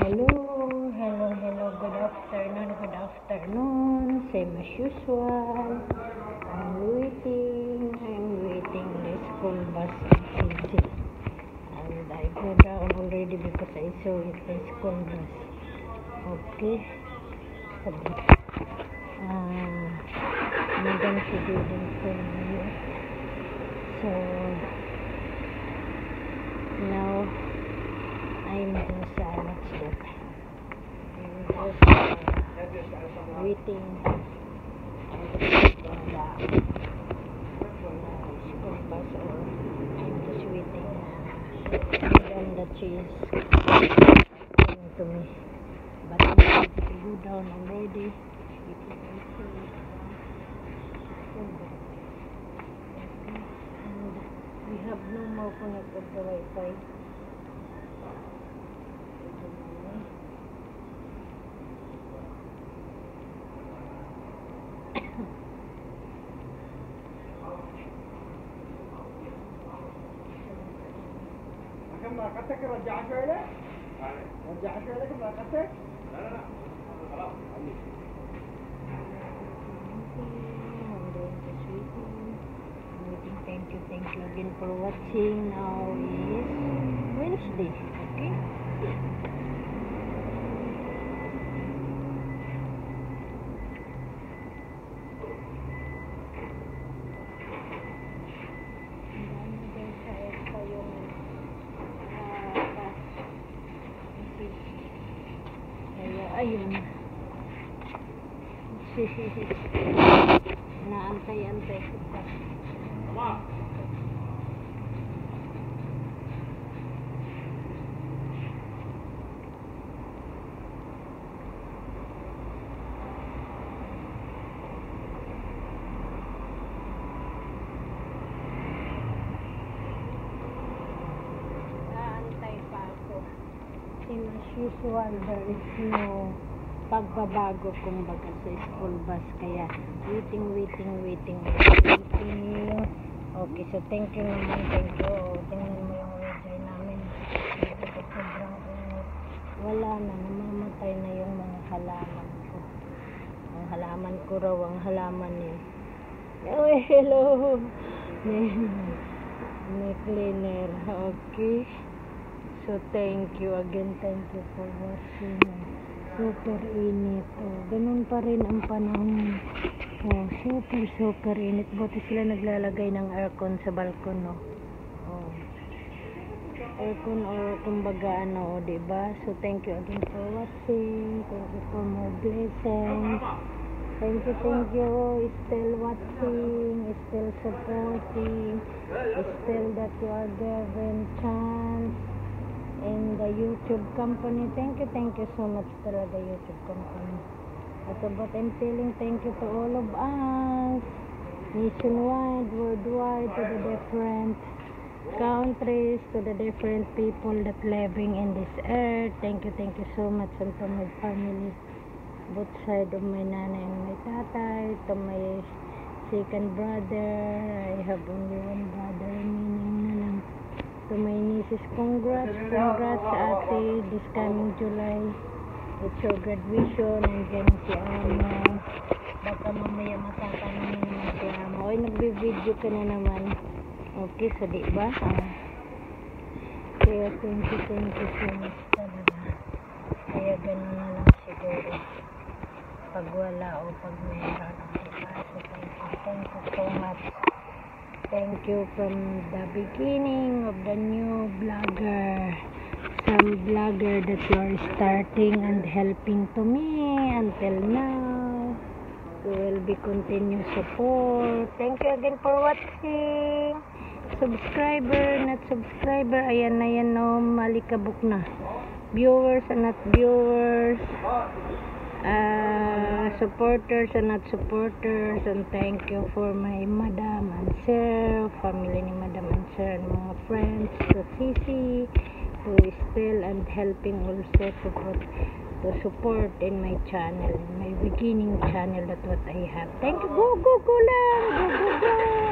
Hello, good afternoon, same as usual. I'm waiting the school bus at and I go down already because I saw it, the school bus. Okay, Madam, she didn't tell me yet. So now I'm just what's that? Waiting for the school bus, or I'm just waiting madam that she is coming to me. But I'm going to go down already. If you can see and we have no more connected to Wi-Fi. راقتك رجع شوية؟ رجع شوية كم راقتك؟ لا خلاص Thank you again for watching. Now is Wednesday, okay? Ayun. Naantay-antay ko pa. Naantay pa ako. Same as usual, there is no pagbabago kumbaga sa school bus, kaya waiting. Okay, so thank you naman, thank you. Tingnan mo yung weather namin, sobrang init, wala na, namamatay na yung mga halaman ko. Ang halaman ko raw, ang halaman niya. Oh, hello, may cleaner. Okay, so thank you again, thank you for watching. Super init. Oh, ganun pa rin ang panahon. Oh, super init. Buti sila naglalagay ng aircon sa balkon, no? Oh. Aircon or kumbaga ano, diba? So thank you again for watching. Thank you for more blessings. Thank you. Still watching, still supporting, still that you are given chance in the YouTube company. Thank you so much talaga, YouTube company. At but I'm telling thank you to all of us, nationwide, worldwide, to the different countries, to the different people that living in this earth. Thank you so much, and to my family, both side of my nanay and my tatay, to my second brother. I have only one brother remaining na lang. To my nieces, congrats ate, this coming July, it's your graduation. And then si Amo, baka mamaya matatanong naman si Amo, ay nagbe-video ka na naman. Okay, so diba? Kaya thank you so much talaga. Kaya ganun na lang siguro pag wala o pag mayroon. So thank you so much. Thank you from the beginning of the new vlogger. Some vlogger that you are starting and helping to me until now. You will be continued support. Thank you again for watching. Subscriber, not subscriber. Ayan na yan, no. Malikabok na. Viewers and not viewers. Supporters and not supporters. And thank you for my madam and sir, family ni madam and sir, and mga friends, to Sisi, who is still and helping also to support in my channel, in my beginning channel, that what I have. Thank you. Go lang, go.